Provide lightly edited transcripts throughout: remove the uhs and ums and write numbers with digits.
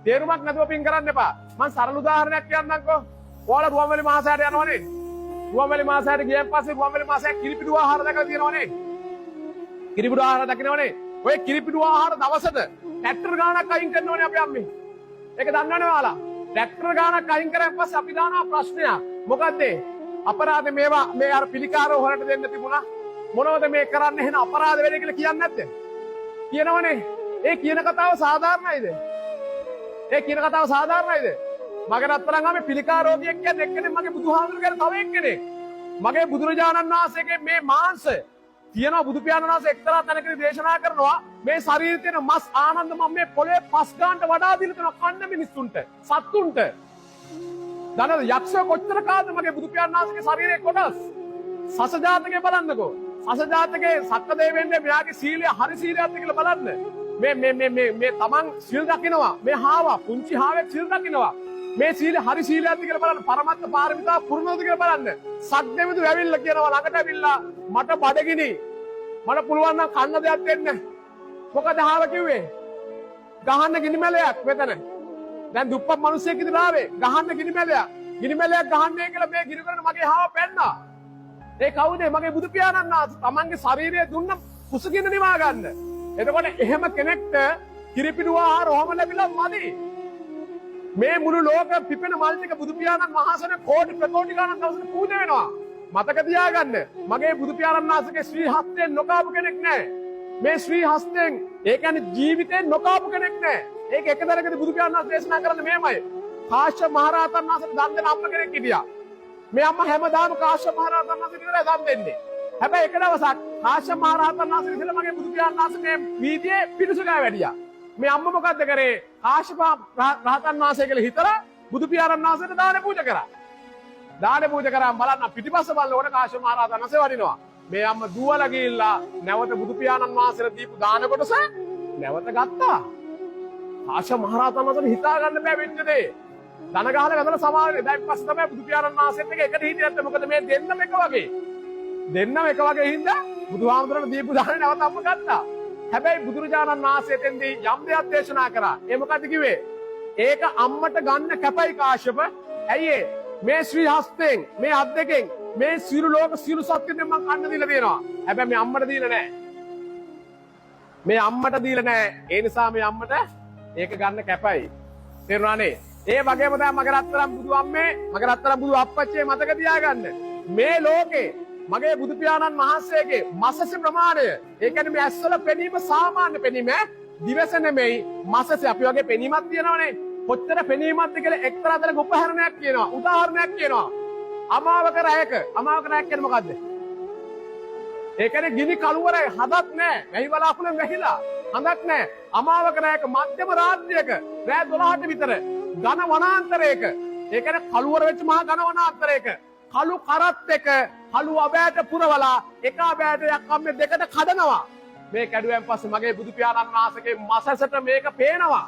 තේරුමක් නැතුව පින් කරන්න එපා. මම සරල උදාහරණයක් කියන්නම්කෝ. ඔයාලා රුවන්වැලි මහසෑයට යනවනේ. රුවන්වැලි මහසෑයට ගියන් පස්සේ රුවන්වැලි මහසෑය කිරිපිඩු ආහාර දැකලා තියෙනවනේ. කිරිපිඩු ආහාර දකින්නවනේ. ඔය කිරිපිඩු ආහාර දවසට ට්‍රැක්ටර් ගානක් අයින් කරනවනේ අපි අම්මේ. ඒක දන්නවනේ ඔයාලා. ට්‍රැක්ටර් ගානක් අයින් කරන් පස්සේ අපි දානවා ප්‍රශ්නයක්. මොකද්ද? අපරාධ මේවා මේ අර පිළිකාරෝ හොරට දෙන්න තිබුණා. මොනවද මේ කරන්න එහෙන අපරාධ වෙන්නේ කියලා කියන්නේ නැද්ද? කියනවනේ. ඒ කියන කතාව සාධාරණයිද? ඒ කියන කතාව සාධාරණයිද? මගේ රත්තරන් ආමේ පිළිකා රෝගියෙක් කියන්නේ එක්කෙනෙක් මගේ බුදුහාමුදුරු කියන තව එක්කෙනෙක්. මගේ බුදුරජාණන් වහන්සේගේ මේ මාංශ කියනවා බුදු පියාණන් වහන්සේ එක්තරා තැනකදී දේශනා කරනවා මේ ශරීරයේ තියෙන මස් ආනන්ද මම මේ පොළේ පස් ගන්නට වඩා දීලා තියෙනවා කන්න මිනිස්සුන්ට සත්තුන්ට. දන්නවද යක්ෂය කොච්චර කාද මගේ බුදු පියාණන් වහන්සේගේ ශරීරයේ කොටස්? සස ජාතකේ බලන්නකෝ. සස ජාතකේ සක්කදේවෙන්නේ මෙයාගේ සීලය හරි සීලයක්ද කියලා බලන්න. මේ තමන් සීල් දකින්නවා. මේ හාවා පුංචි හාවෙක් සීල් දකින්නවා. මේ සීල හරි සීලයක්ද කියලා බලන්න. පරමත්ත පාරමිතා පුරුණවද කියලා බලන්න. සද්දෙවිදු ඇවිල්ලා කියනවා ළඟට ඇවිල්ලා මට බඩගිනි. මට පුළුවන් නම් කන්න දෙයක් දෙන්න. මොකද හාව කිව්වේ? ගහන්න ගිනි මැලයක් මෙතන. දැන් දුප්පත් මිනිස්සෙක් ඉදිරිය ආවේ ගහන්න ගිනි මැලයක්. ගිනි මැලයක් ගහන්නේ කියලා මේ ගිනි කරන මගේ හාව පැන්නා. ඒ කවුද? මගේ බුදු පියාණන් වහන්සේ තමන්ගේ ශරීරය දුන්න කුසගින්න නිවා ගන්න. එතකොට එහෙම කෙනෙක්ට කිරිපිඩු ආහාර ඔහම ලැබිලා මදි. මේ මුළු ලෝක පිපෙන මල් ටික බුදු පියාණන් වහන්සේට කෝටි ප්‍රකෝටි ගණන් දවසට පූජා වෙනවා. මතක තියාගන්න. මගේ බුදු පියාණන් වහන්සේගේ ශ්‍රී හස්තයෙන් නොකාපු කෙනෙක් නැහැ. මේ ශ්‍රී හස්තයෙන් ඒ කියන්නේ ජීවිතයෙන් නොකාපු කෙනෙක් නැහැ. ඒක එක දරකදී බුදු පියාණන් වහන්සේ දේශනා කරන්නේ මේමය. කාශ්‍යප මහ රහතන් වහන්සේට දන් දෙන අම්ම කෙනෙක් හිටියා. මේ අම්මා හැමදාම කාශ්‍යප මහ රහතන් වහන්සේට විතරයි දන් දෙන්නේ. හැබැයි එක දවසක් කාශ්‍යප මහ රහතන් වහන්සේ ඉතල මගේ බුදු පියාණන් වහන්සේ මේ වීදියේ පිටුසුගා වැඩියා. මේ අම්මා මොකද්ද කරේ? කාශ්‍යප රහතන් වහන්සේ කියලා හිතලා බුදු පියාණන් වහන්සේට දාන පූජා කරා. දාන පූජා කරාම බලන්න පිටිපස්ස බලනකොට කාශ්‍යප මහ රහතන් වහන්සේ වඩිනවා. මේ අම්මා දුවලා ගිහිල්ලා නැවත බුදු පියාණන් වහන්සේට දීපු දාන කොටස නැවත ගත්තා. කාශ්‍යප මහ රහතන් වහන්සේට හිතා ගන්න බෑ වෙච්ච දේ. ධන ගහලා වැදලා සමාවෙන්නේ. දැන් පස්සේ තමයි බුදු පියාණන් වහන්සේත් එක්ක එකට හිටියේ නැත්නම් මොකද මේ දෙන්නම එක වගේ. දෙන්නම එක වගේ හින්දා බුදුහාමුදුරනේ දීපු දාන නැවත අම්ම ගත්තා. හැබැයි බුදුරජාණන් වහන්සේ තෙන්දී යම් දෙයක් දේශනා කරා. ඒ මොකද්ද කිව්වේ? ඒක අම්මට ගන්න කැපයි කාශ්‍යප. ඇයි මේ ශ්‍රී හස්තෙන් මේ අත් දෙකෙන් මේ සියලු ලෝක සියලු සත්ත්වෙන් මම කන්න දීලා තියෙනවා. හැබැයි මේ අම්මට දීලා නැහැ. මේ අම්මට දීලා නැහැ. ඒ නිසා මේ අම්මට ඒක ගන්න කැපයි. තේරුණානේ? ඒ වගේම තමයි මගේ රත්තරන් බුදු අම්මේ මගේ රත්තරන් බුදු අප්පච්චියේ මතක තියාගන්න. මේ ලෝකේ මගේ බුදු පියාණන් වහන්සේගේ මසස ප්‍රමාණය ඒ කියන්නේ මේ ඇස්වල පෙනීම සාමාන්‍ය පෙනීම දිවස නෙමෙයි මසස අපි වගේ පෙනීමක් තියෙනවනේ කොච්චර පෙනීමක්ද කියලා එක්තරා තැනක උපහරණයක් කියනවා උදාහරණයක් කියනවා අමාවක රැයක කියන්නේ මොකද්ද? ඒ කියන්නේ ගිනි කළුවරේ හදක් නැහැ වැහි බලාකුලෙන් වැහිලා හදක් නැහැ අමාවක රැයක මධ්‍යම රාත්‍රියක රෑ 12ට විතර ඝන වනාන්තරයක ඒ කියන්නේ කළුවර වෙච්ච මහා ඝන වනාන්තරයක කළු කරත් එක කළු අබෑට පුරවලා එක අබෑටයක් අම්මේ දෙකට කඩනවා. මේ කැඩුවෙන් පස්සේ මගේ බුදු පියාණන් වහන්සේගේ මසසට මේක පේනවා.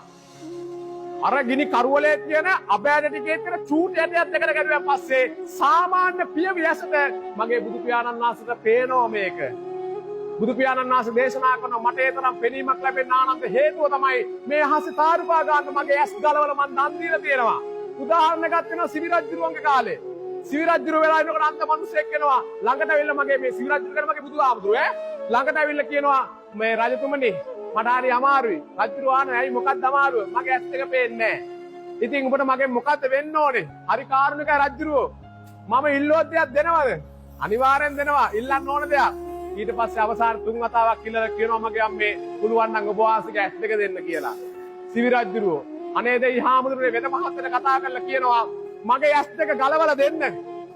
අර ගිනි කරුවලේ තියෙන අබෑට ටිකේ තියෙන චූටි ඇටයක් දෙකට කැඩුවෙන් පස්සේ සාමාන්‍ය පිය වියසට මගේ බුදු පියාණන් වහන්සේට පේනවා මේක. බුදු පියාණන් වහන්සේ දේශනා කරන මට ඒ තරම් පෙනීමක් ලැබෙන්න ආනන්ද හේතුව තමයි මේ අහසේ තාරුපා ගන්න මගේ ඇස් ගලවල මන් දන් දීලා තියෙනවා. උදාහරණයක් ගන්නවා සිවි රජුරුවන්ගේ කාලේ. සිවි රජුරුව වෙලා ඉන්නකොට අන්ත මිනිස්සෙක් එනවා ළඟට ඇවිල්ලා මගේ මේ සිවි රජුරුව කරන මගේ බුදුහාමුදුරුව ළඟට ඇවිල්ලා කියනවා මේ රජතුමනි මට හරි අමාරුයි. රජුරුව ආන ඇයි මොකක්ද අමාරුව? මගේ ඇස් දෙක පේන්නේ නැහැ. ඉතින් උඹට මගෙන් මොකද්ද වෙන්න ඕනේ? හරි කාරුණිකයි රජුරුව. මම ඉල්ලුවත් දෙයක් දෙනවද? අනිවාර්යෙන් දෙනවා. ඉල්ලන්න ඕන දෙයක්. ඊට පස්සේ අවසාන 3 වතාවක් ඉල්ලලා කියනවා මගේ අම්මේ පුළුවන් නම් ඔබ වහන්සේගේ ඇස් දෙක දෙන්න කියලා. සිවි රජුරුව අනේ දෙයි හාමුදුරුවනේ වෙද මහත්තයට කතා කරලා කියනවා මගේ ඇස් දෙක ගලවලා දෙන්න.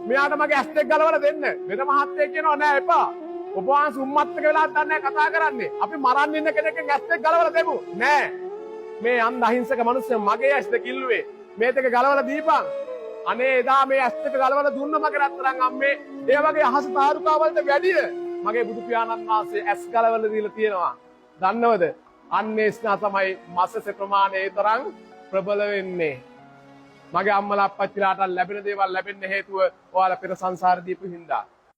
මෙයාට මගේ ඇස් දෙක ගලවලා දෙන්න. වෙද මහත්තයා කියනවා නෑ එපා. ඔබ වහන්සේ උම්මත්තක වෙලා දන්නේ කතා කරන්නේ. අපි මරන්න ඉන්න කෙනෙක්ගෙන් ඇස් දෙක ගලවලා දෙමු. නෑ. මේ අන්ධ අහිංසක මිනිස්සු මගේ ඇස් දෙක ඉල්ලුවේ. මේ දෙක ගලවලා දීපන්. අනේ එදා මේ ඇස් දෙක ගලවලා දුන්න මගේ රත්තරන් අම්මේ. ඒ වගේ අහස තාරුකා වලට වැඩිය මගේ බුදු පියාණන් වහන්සේ ඇස් ගලවලා දීලා තියෙනවා. දන්නවද? අන්නේ ස්නා තමයි මසස ප්‍රමාණය තරම් ප්‍රබල වෙන්නේ. මගේ අම්මලා අප්පච්චිලාට ලැබෙන දේවල් ලැබෙන්න හේතුව ඔයාලා පෙර සංසාර දීපු හින්දා.